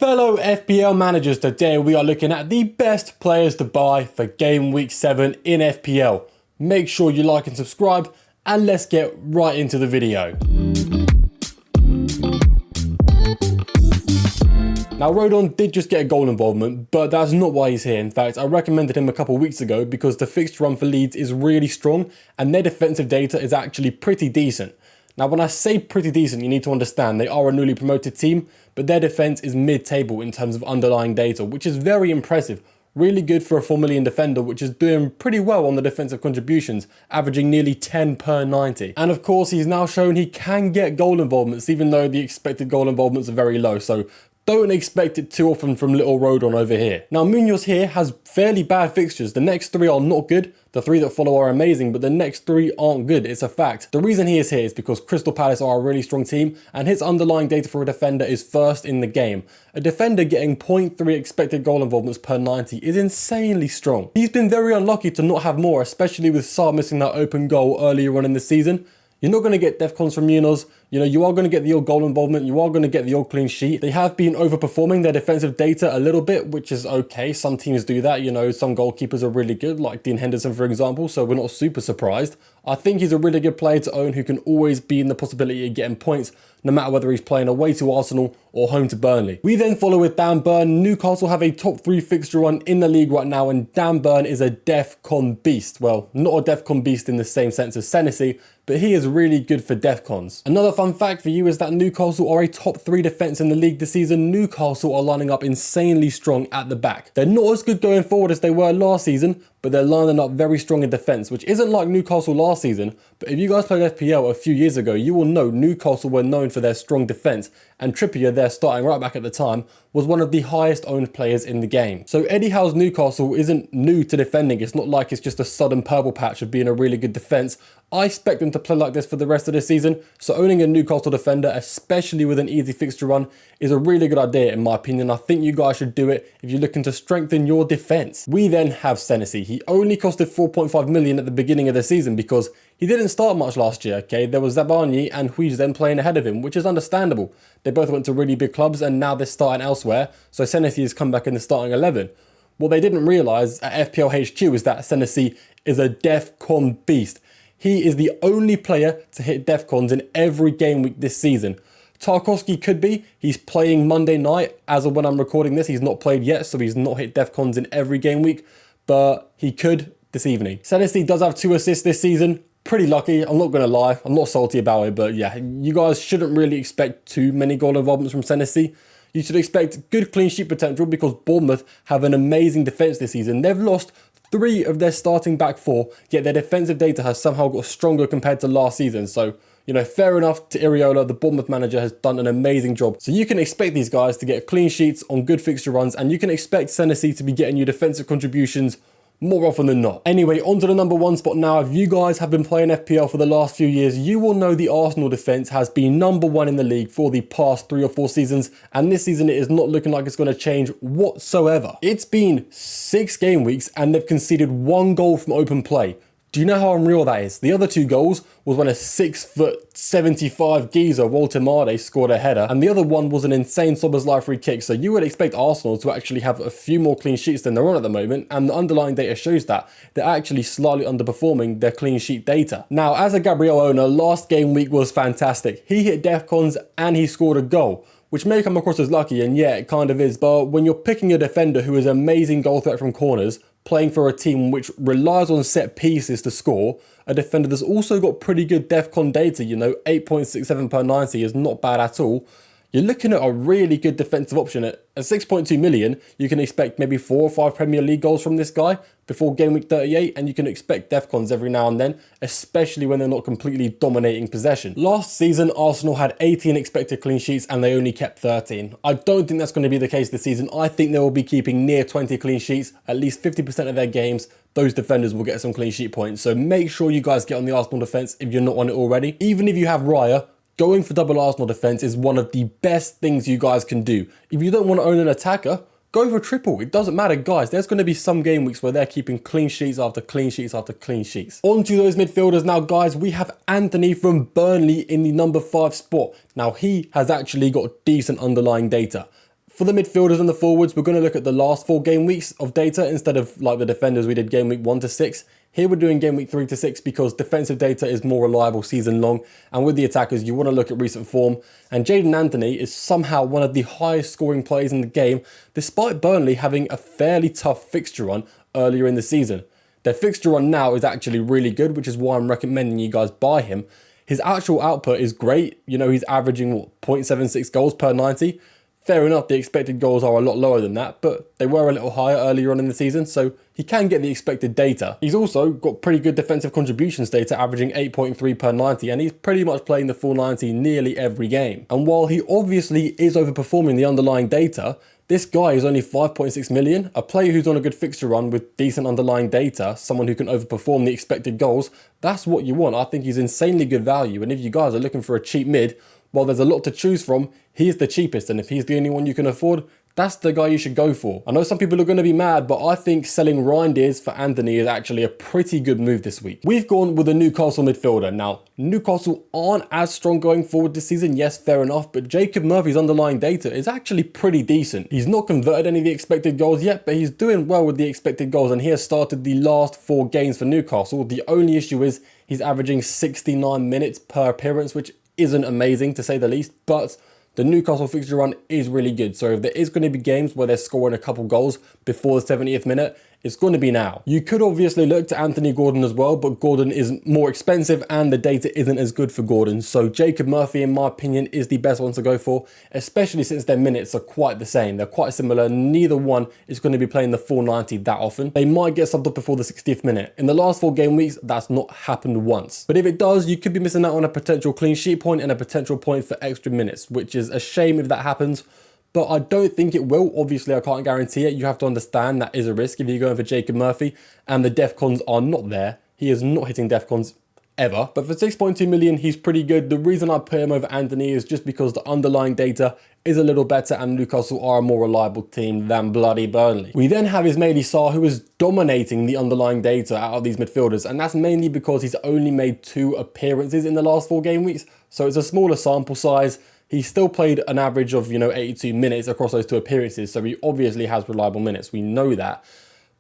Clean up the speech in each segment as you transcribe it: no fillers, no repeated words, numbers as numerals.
Fellow FPL managers, today we are looking at the best players to buy for game week 7 in FPL. Make sure you like and subscribe, and let's get right into the video. Now Rodon did just get a goal involvement, but that's not why he's here. In fact, I recommended him a couple of weeks ago because the fixture run for Leeds is really strong and their defensive data is actually pretty decent. Now when I say pretty decent, you need to understand they are a newly promoted team, but their defense is mid-table in terms of underlying data, which is very impressive. Really good for a 4 million defender, which is doing pretty well on the defensive contributions, averaging nearly 10 per 90. And of course, he's now shown he can get goal involvements, even though the expected goal involvements are very low. So don't expect it too often from little Rodon over here. Now Munoz here has fairly bad fixtures. The next 3 are not good. The 3 that follow are amazing, but the next 3 aren't good. It's a fact. The reason he is here is because Crystal Palace are a really strong team and his underlying data for a defender is first in the game. A defender getting 0.3 expected goal involvements per 90 is insanely strong. He's been very unlucky to not have more, especially with Sarr missing that open goal earlier on in the season. You're not going to get defcons from Munoz. You are going to get the old goal involvement. You are going to get the old clean sheet. They have been overperforming their defensive data a little bit, which is okay. Some teams do that. Some goalkeepers are really good, like Dean Henderson, for example. So we're not super surprised. I think he's a really good player to own who can always be in the possibility of getting points, no matter whether he's playing away to Arsenal or home to Burnley. We then follow with Dan Burn. Newcastle have a top 3 fixture run in the league right now, and Dan Burn is a defcon beast. Well, not a defcon beast in the same sense as Senesi, but he is really good for defcons. Another fun fact for you is that Newcastle are a top 3 defence in the league this season. Newcastle are lining up insanely strong at the back. They're not as good going forward as they were last season, but they're lining up very strong in defence, which isn't like Newcastle last season. But if you guys played FPL a few years ago, you will know Newcastle were known for their strong defence, and Trippier, their starting right back at the time, was one of the highest owned players in the game. So Eddie Howe's Newcastle isn't new to defending. It's not like it's just a sudden purple patch of being a really good defence. I expect them to play like this for the rest of the season, so owning a Newcastle defender, especially with an easy fixture run, is a really good idea in my opinion. I think you guys should do it if you're looking to strengthen your defence. We then have Senesi. He only costed 4.5 million at the beginning of the season because he didn't start much last year, okay? There was Zabarnyi and Huiz then playing ahead of him, which is understandable. They both went to really big clubs and now they're starting elsewhere, so Senesi has come back in the starting 11. What they didn't realise at FPL HQ is that Senesi is a defcon beast. He is the only player to hit defcons in every game week this season. Tarkowski could be. He's playing Monday night. As of when I'm recording this, he's not played yet, so he's not hit defcons in every game week, but he could this evening. Senesi does have 2 assists this season. Pretty lucky, I'm not going to lie. I'm not salty about it, but yeah, you guys shouldn't really expect too many goal involvements from Senesi. You should expect good clean sheet potential because Bournemouth have an amazing defence this season. They've lost 3 of their starting back 4, yet their defensive data has somehow got stronger compared to last season. So, fair enough to Iriola. The Bournemouth manager has done an amazing job. So you can expect these guys to get clean sheets on good fixture runs, and you can expect Senesi to be getting you defensive contributions more often than not. Anyway, on to the number 1 spot now. If you guys have been playing FPL for the last few years, you will know the Arsenal defence has been number 1 in the league for the past 3 or 4 seasons, and this season it is not looking like it's going to change whatsoever. It's been 6 game weeks and they've conceded 1 goal from open play. Do you know how unreal that is? The other 2 goals was when a 6'75" geezer, Walter Made, scored a header, and the other one was an insane Szoboszlai free kick. So you would expect Arsenal to actually have a few more clean sheets than they're on at the moment, and the underlying data shows that. They're actually slightly underperforming their clean sheet data. Now, as a Gabriel owner, last game week was fantastic. He hit defcons and he scored a goal, which may come across as lucky, and yeah, it kind of is, but when you're picking a defender who is an amazing goal threat from corners, playing for a team which relies on set pieces to score, a defender that's also got pretty good defcon data, 8.67 per 90 is not bad at all. You're looking at a really good defensive option. At 6.2 million, you can expect maybe 4 or 5 Premier League goals from this guy before game week 38, and you can expect defcons every now and then, especially when they're not completely dominating possession. Last season, Arsenal had 18 expected clean sheets and they only kept 13. I don't think that's going to be the case this season. I think they will be keeping near 20 clean sheets, at least 50% of their games. Those defenders will get some clean sheet points. So make sure you guys get on the Arsenal defence if you're not on it already. Even if you have Raya, going for double Arsenal defence is one of the best things you guys can do. If you don't want to own an attacker, go for triple. It doesn't matter, guys. There's going to be some game weeks where they're keeping clean sheets after clean sheets after clean sheets. On to those midfielders now, guys. We have Anthony from Burnley in the number 5 spot. Now, he has actually got decent underlying data. For the midfielders and the forwards, we're going to look at the last 4 game weeks of data instead of like the defenders we did game week 1 to 6. Here we're doing game week 3 to 6 because defensive data is more reliable season long, and with the attackers you want to look at recent form, and Jaden Anthony is somehow one of the highest scoring players in the game despite Burnley having a fairly tough fixture run earlier in the season. Their fixture run now is actually really good, which is why I'm recommending you guys buy him. His actual output is great, you know, he's averaging what, 0.76 goals per 90. Fair enough, the expected goals are a lot lower than that, but they were a little higher earlier on in the season, so he can get the expected data. He's also got pretty good defensive contributions data, averaging 8.3 per 90, and he's pretty much playing the full 90 nearly every game. And while he obviously is overperforming the underlying data, this guy is only 5.6 million. A player who's on a good fixture run with decent underlying data, someone who can overperform the expected goals, that's what you want. I think he's insanely good value, and if you guys are looking for a cheap mid, while there's a lot to choose from, he's the cheapest, and if he's the only one you can afford, that's the guy you should go for. I know some people are going to be mad, but I think selling Reinders for Anthony is actually a pretty good move this week. We've gone with a Newcastle midfielder. Now, Newcastle aren't as strong going forward this season, yes, fair enough, but Jacob Murphy's underlying data is actually pretty decent. He's not converted any of the expected goals yet, but he's doing well with the expected goals, and he has started the last 4 games for Newcastle. The only issue is he's averaging 69 minutes per appearance, which isn't amazing to say the least, but the Newcastle fixture run is really good. So if there is going to be games where they're scoring a couple goals before the 70th minute, it's going to be now. You could obviously look to Anthony Gordon as well, but Gordon is more expensive and the data isn't as good for Gordon. So Jacob Murphy, in my opinion, is the best one to go for, especially since their minutes are quite the same. They're quite similar. Neither one is going to be playing the full 90 that often. They might get subbed up before the 60th minute. In the last 4 game weeks, that's not happened once. But if it does, you could be missing out on a potential clean sheet point and a potential point for extra minutes, which is a shame if that happens. But I don't think it will. Obviously, I can't guarantee it. You have to understand that is a risk if you're going for Jacob Murphy and the DEFCONs are not there. He is not hitting DEFCONs ever. But for 6.2 million, he's pretty good. The reason I put him over Anthony is just because the underlying data is a little better and Newcastle are a more reliable team than bloody Burnley. We then have Ismaili Sarr, who is dominating the underlying data out of these midfielders, and that's mainly because he's only made 2 appearances in the last 4 game weeks, so it's a smaller sample size. He still played an average of, 82 minutes across those 2 appearances, so he obviously has reliable minutes. We know that.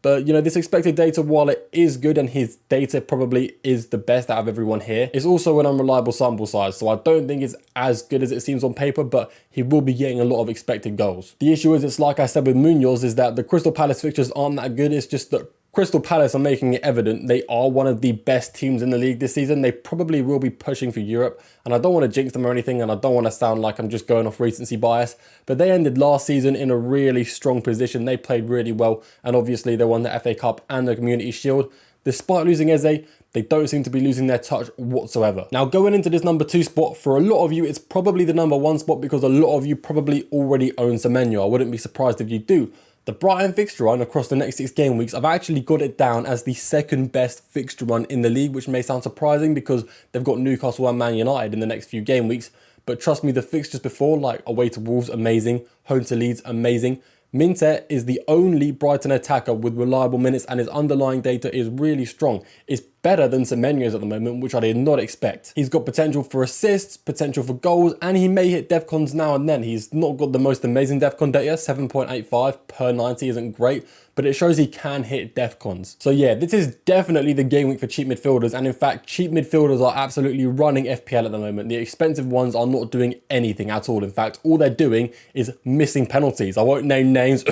But, this expected data, while it is good and his data probably is the best out of everyone here, it's also an unreliable sample size. So I don't think it's as good as it seems on paper, but he will be getting a lot of expected goals. The issue is, it's like I said with Munoz, is that the Crystal Palace fixtures aren't that good. It's just that Crystal Palace are making it evident they are one of the best teams in the league this season. They probably will be pushing for Europe, and I don't want to jinx them or anything, and I don't want to sound like I'm just going off recency bias, but they ended last season in a really strong position. They played really well, and obviously they won the FA Cup and the Community Shield. Despite losing Eze, they don't seem to be losing their touch whatsoever. Now, going into this number 2 spot, for a lot of you, it's probably the number 1 spot because a lot of you probably already own Semenyo. I wouldn't be surprised if you do. The Brighton fixture run across the next 6 game weeks, I've actually got it down as the 2nd best fixture run in the league, which may sound surprising because they've got Newcastle and Man United in the next few game weeks. But trust me, the fixtures before, like away to Wolves, amazing. Home to Leeds, amazing. Minter is the only Brighton attacker with reliable minutes, and his underlying data is really strong. It's better than Semenyo's at the moment, which I did not expect. He's got potential for assists, potential for goals, and he may hit DEFCONs now and then. He's not got the most amazing DEFCON data, 7.85 per 90 isn't great, but it shows he can hit DEFCONs. So yeah, this is definitely the game week for cheap midfielders, and in fact, cheap midfielders are absolutely running FPL at the moment. The expensive ones are not doing anything at all. In fact, all they're doing is missing penalties. I won't name names.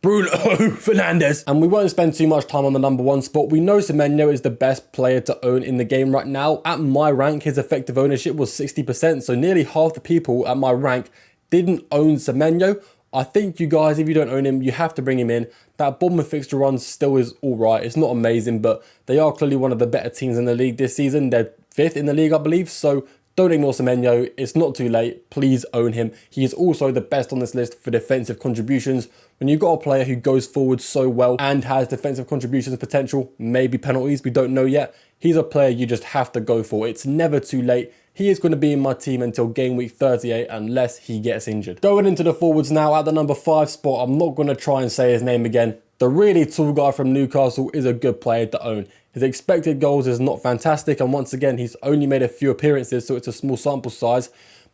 Bruno Fernandes. And we won't spend too much time on the number 1 spot. We know Semenyo is the best player to own in the game right now. At my rank, his effective ownership was 60%, so nearly half the people at my rank didn't own Semenyo. I think you guys, if you don't own him, you have to bring him in. That Bournemouth fixture run still is all right. It's not amazing, but they are clearly one of the better teams in the league this season. They're 5th in the league, I believe, so don't ignore Semenyo. It's not too late. Please own him. He is also the best on this list for defensive contributions. When you've got a player who goes forward so well and has defensive contributions potential, maybe penalties, we don't know yet, he's a player you just have to go for. It's never too late. He is going to be in my team until game week 38 unless he gets injured. Going into the forwards now, at the number 5 spot, I'm not going to try and say his name again. The really tall guy from Newcastle is a good player to own. His expected goals is not fantastic, and once again, he's only made a few appearances, so it's a small sample size.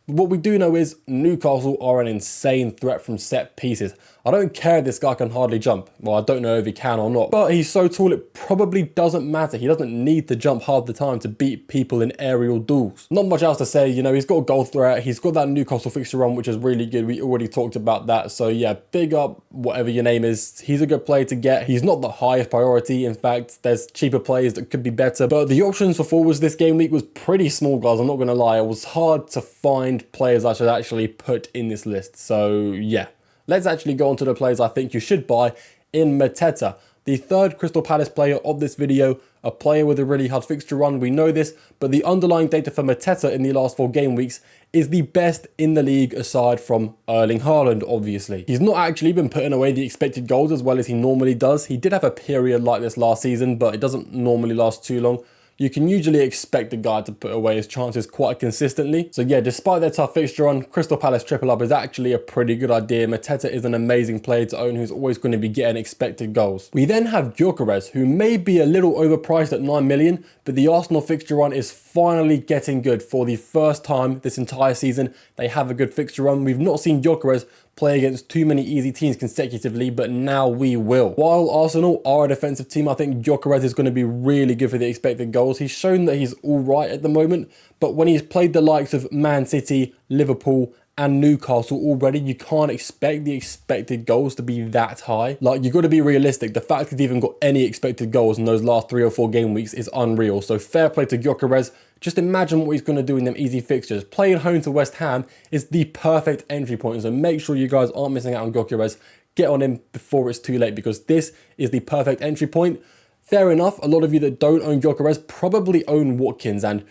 What we do know is Newcastle are an insane threat from set pieces. I don't care if this guy can hardly jump. Well, I don't know if he can or not, but he's so tall it probably doesn't matter. He doesn't need to jump half the time to beat people in aerial duels. Not much else to say, you know, he's got a goal threat. He's got that Newcastle fixture run, which is really good. We already talked about that. So yeah, big up, whatever your name is. He's a good player to get. He's not the highest priority. In fact, there's cheaper players that could be better, but the options for forwards this game week was pretty small, guys. I'm not going to lie. It was hard to find players I should actually put in this list. So yeah, let's actually go on to the players I think you should buy in Mateta, the third Crystal Palace player of this video, a player with a really hard fixture run. We know this, but the underlying data for Mateta in the last 4 game weeks is the best in the league aside from Erling Haaland, obviously. He's not actually been putting away the expected goals as well as he normally does. He did have a period like this last season, but it doesn't normally last too long. You can usually expect the guy to put away his chances quite consistently. So yeah, despite their tough fixture run, Crystal Palace triple up is actually a pretty good idea. Mateta is an amazing player to own who's always going to be getting expected goals. We then have Recoveries, who may be a little overpriced at 9 million, but the Arsenal fixture run is finally getting good. For the first time this entire season, they have a good fixture run. We've not seen Recoveries play against too many easy teams consecutively, but now we will. While Arsenal are a defensive team, I think Recoveries is going to be really good for the expected goals. He's shown that he's all right at the moment, but when he's played the likes of Man City, Liverpool, and Newcastle already, you can't expect the expected goals to be that high. Like, you've got to be realistic. The fact he's even got any expected goals in those last 3 or 4 game weeks is unreal. So fair play to Recoveries. Just imagine what he's going to do in them easy fixtures. Playing home to West Ham is the perfect entry point. So make sure you guys aren't missing out on Recoveries. Get on him before it's too late, because this is the perfect entry point. Fair enough, a lot of you that don't own Recoveries probably own Watkins. And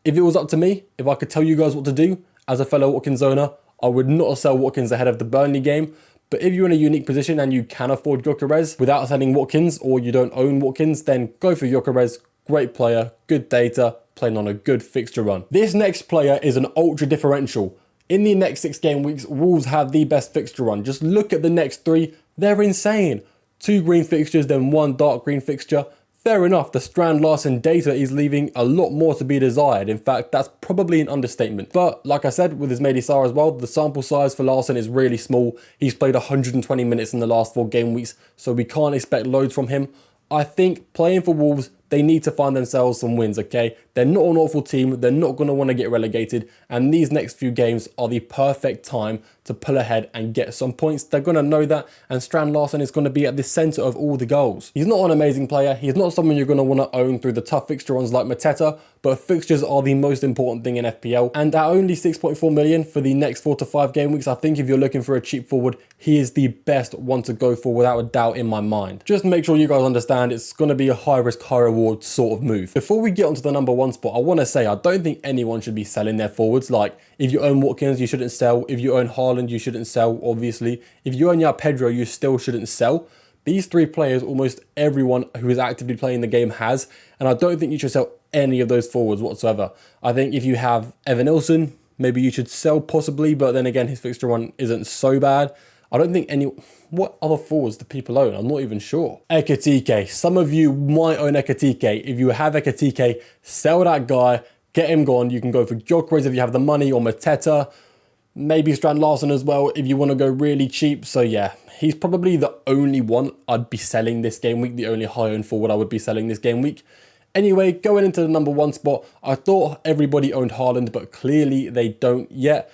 if it was up to me, if I could tell you guys what to do, as a fellow Watkins owner, I would not sell Watkins ahead of the Burnley game. But if you're in a unique position and you can afford Recoveries without selling Watkins, or you don't own Watkins, then go for Recoveries. Great player, good data, playing on a good fixture run. This next player is an ultra differential. In the next 6 game weeks, Wolves have the best fixture run. Just look at the next 3. They're insane. 2 green fixtures, then 1 dark green fixture. Fair enough, the Strand Larsen data is leaving a lot more to be desired. In fact, that's probably an understatement. But like I said, with his Midielders as well, the sample size for Larsen is really small. He's played 120 minutes in the last 4 game weeks, so we can't expect loads from him. I think playing for Wolves, they need to find themselves some wins, okay? They're not an awful team. They're not going to want to get relegated. And these next few games are the perfect time to pull ahead and get some points. They're going to know that. And Strand Larsen is going to be at the centre of all the goals. He's not an amazing player. He's not someone you're going to want to own through the tough fixture runs like Mateta. But fixtures are the most important thing in FPL. And at only 6.4 million for the next 4 to 5 game weeks, I think if you're looking for a cheap forward, he is the best one to go for without a doubt in my mind. Just make sure you guys understand it's going to be a high risk, high reward sort of move. Before we get onto the number 1 spot, I want to say I don't think anyone should be selling their forwards. Like, if you own Watkins, you shouldn't sell. If you own Haaland, you shouldn't sell, obviously. If you own Pedro, you still shouldn't sell. These 3 players, almost everyone who is actively playing the game has, and I don't think you should sell any of those forwards whatsoever. I think if you have Evan Nilsson, maybe you should sell possibly, but then again, his fixture run isn't so bad. I don't think any... What other forwards do people own? I'm not even sure. Ekitike. Some of you might own Ekitike. If you have Ekitike, sell that guy, get him gone. You can go for Gyökeres if you have the money, or Mateta. Maybe Strand Larsen as well if you want to go really cheap. So yeah, he's probably the only one I'd be selling this game week, the only high-owned forward I would be selling this game week. Anyway, going into the number 1 spot, I thought everybody owned Haaland, but clearly they don't yet.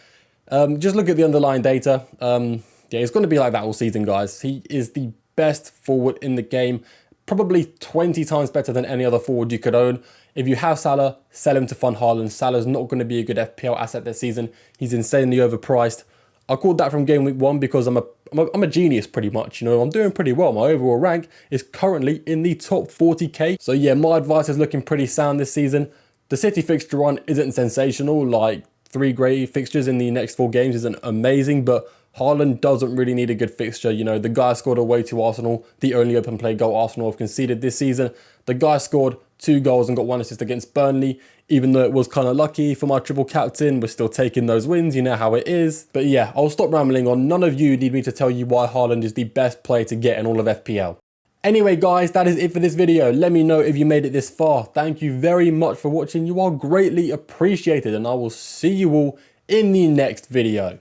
Just look at the underlying data. Yeah, it's going to be like that all season, guys. He is the best forward in the game, probably 20 times better than any other forward you could own. If you have Salah, sell him to fund Haaland. Salah's not going to be a good FPL asset this season. He's insanely overpriced. I called that from game week 1 because I'm a genius pretty much. You know, I'm doing pretty well. My overall rank is currently in the top 40k. So yeah, my advice is looking pretty sound this season. The City fixture run isn't sensational. Like 3 great fixtures in the next 4 games isn't amazing, but Haaland doesn't really need a good fixture. You know, the guy scored away to Arsenal, the only open play goal Arsenal have conceded this season. The guy scored 2 goals and got 1 assist against Burnley. Even though it was kind of lucky for my triple captain, we're still taking those wins. You know how it is. But yeah, I'll stop rambling on. None of you need me to tell you why Haaland is the best player to get in all of FPL. Anyway, guys, that is it for this video. Let me know if you made it this far. Thank you very much for watching. You are greatly appreciated, and I will see you all in the next video.